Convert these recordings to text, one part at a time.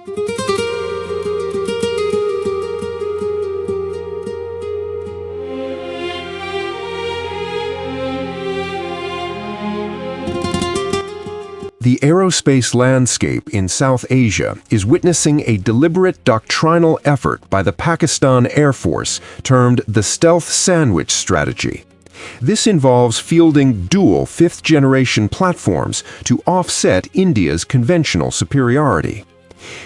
The aerospace landscape in South Asia is witnessing a deliberate doctrinal effort by the Pakistan Air Force termed the stealth sandwich strategy. This involves fielding dual fifth-generation platforms to offset India's conventional superiority.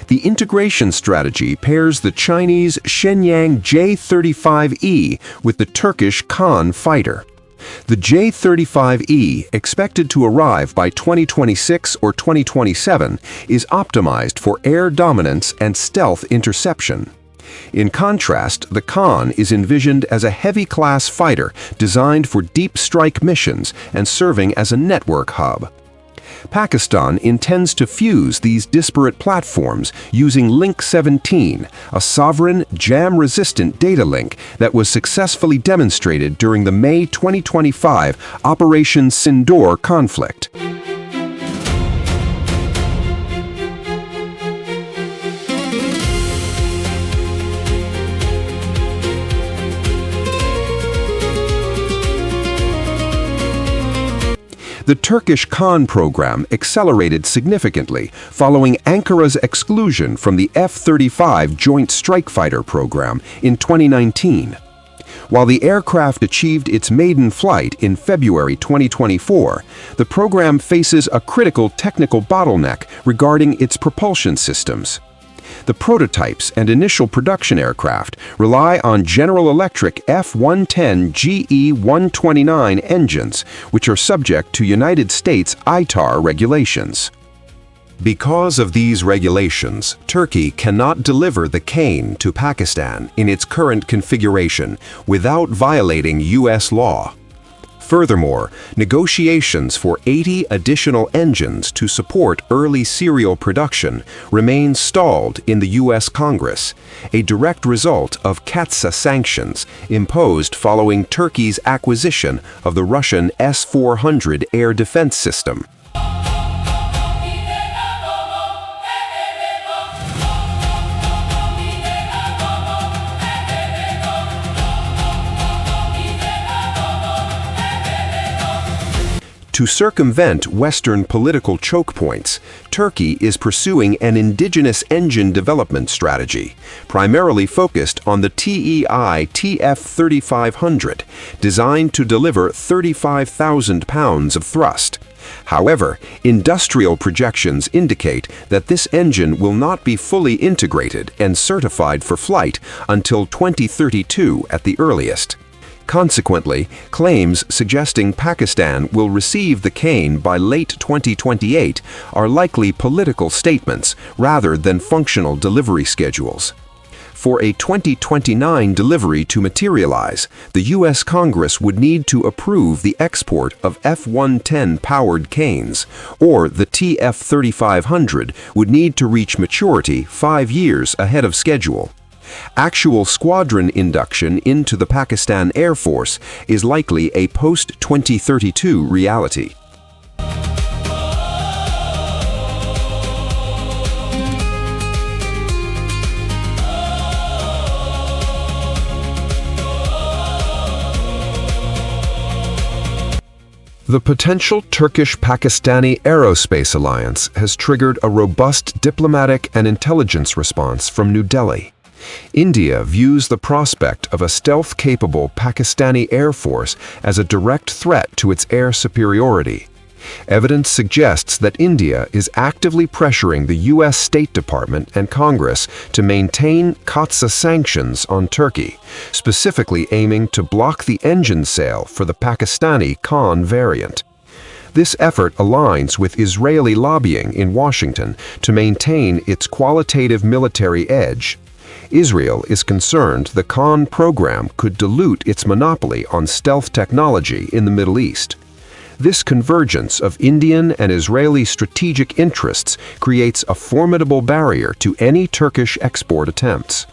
The integration strategy pairs the Chinese Shenyang J-35E with the Turkish KAAN fighter. The J-35E, expected to arrive by 2026 or 2027, is optimized for air dominance and stealth interception. In contrast, the KAAN is envisioned as a heavy-class fighter designed for deep strike missions and serving as a network hub. Pakistan intends to fuse these disparate platforms using Link 17, a sovereign, jam-resistant data link that was successfully demonstrated during the May 2025 Operation Sindoor conflict. The Turkish KAAN program accelerated significantly following Ankara's exclusion from the F-35 Joint Strike Fighter program in 2019. While the aircraft achieved its maiden flight in February 2024, the program faces a critical technical bottleneck regarding its propulsion systems. The prototypes and initial production aircraft rely on General Electric F-110 GE-129 engines, which are subject to United States ITAR regulations. Because of these regulations, Turkey cannot deliver the KAAN to Pakistan in its current configuration without violating U.S. law. Furthermore, negotiations for 80 additional engines to support early serial production remain stalled in the U.S. Congress, a direct result of CAATSA sanctions imposed following Turkey's acquisition of the Russian S-400 air defense system. To circumvent Western political choke points, Turkey is pursuing an indigenous engine development strategy, primarily focused on the TEI TF-3500, designed to deliver 35,000 pounds of thrust. However, industrial projections indicate that this engine will not be fully integrated and certified for flight until 2032 at the earliest. Consequently, claims suggesting Pakistan will receive the KAAN by late 2028 are likely political statements rather than functional delivery schedules. For a 2029 delivery to materialize, the U.S. Congress would need to approve the export of F-110 powered KAANs, or the TF-3500 would need to reach maturity 5 years ahead of schedule. Actual squadron induction into the Pakistan Air Force is likely a post-2032 reality. The potential Turkish-Pakistani aerospace alliance has triggered a robust diplomatic and intelligence response from New Delhi. India views the prospect of a stealth-capable Pakistani air force as a direct threat to its air superiority. Evidence suggests that India is actively pressuring the U.S. State Department and Congress to maintain CAATSA sanctions on Turkey, specifically aiming to block the engine sale for the Pakistani KAAN variant. This effort aligns with Israeli lobbying in Washington to maintain its qualitative military edge. Israel is concerned the KAAN program could dilute its monopoly on stealth technology in the Middle East. This convergence of Indian and Israeli strategic interests creates a formidable barrier to any Turkish export attempts.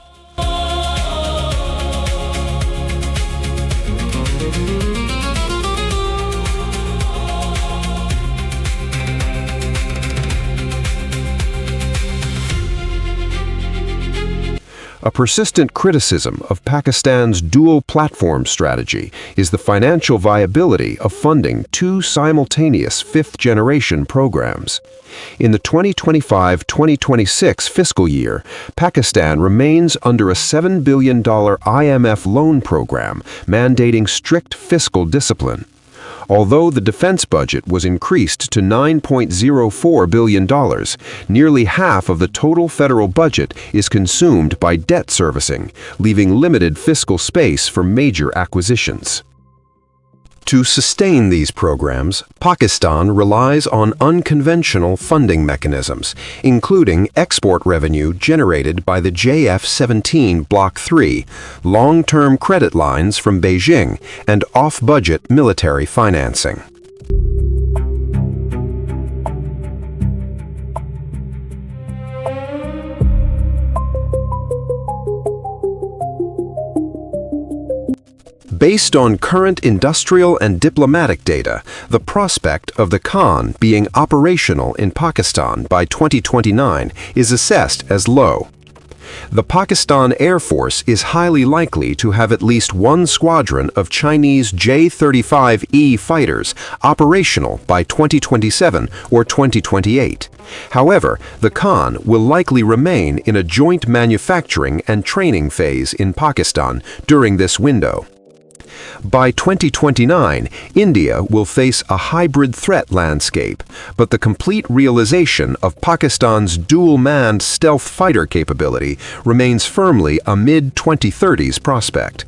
A persistent criticism of Pakistan's dual-platform strategy is the financial viability of funding two simultaneous fifth-generation programs. In the 2025-2026 fiscal year, Pakistan remains under a $7 billion IMF loan program mandating strict fiscal discipline. Although the defense budget was increased to $9.04 billion, nearly half of the total federal budget is consumed by debt servicing, leaving limited fiscal space for major acquisitions. To sustain these programs, Pakistan relies on unconventional funding mechanisms, including export revenue generated by the JF-17 Block 3, long-term credit lines from Beijing, and off-budget military financing. Based on current industrial and diplomatic data, the prospect of the KAAN being operational in Pakistan by 2029 is assessed as low. The Pakistan Air Force is highly likely to have at least one squadron of Chinese J-35E fighters operational by 2027 or 2028. However, the KAAN will likely remain in a joint manufacturing and training phase in Pakistan during this window. By 2029, India will face a hybrid threat landscape, but the complete realization of Pakistan's dual-manned stealth fighter capability remains firmly a mid-2030s prospect.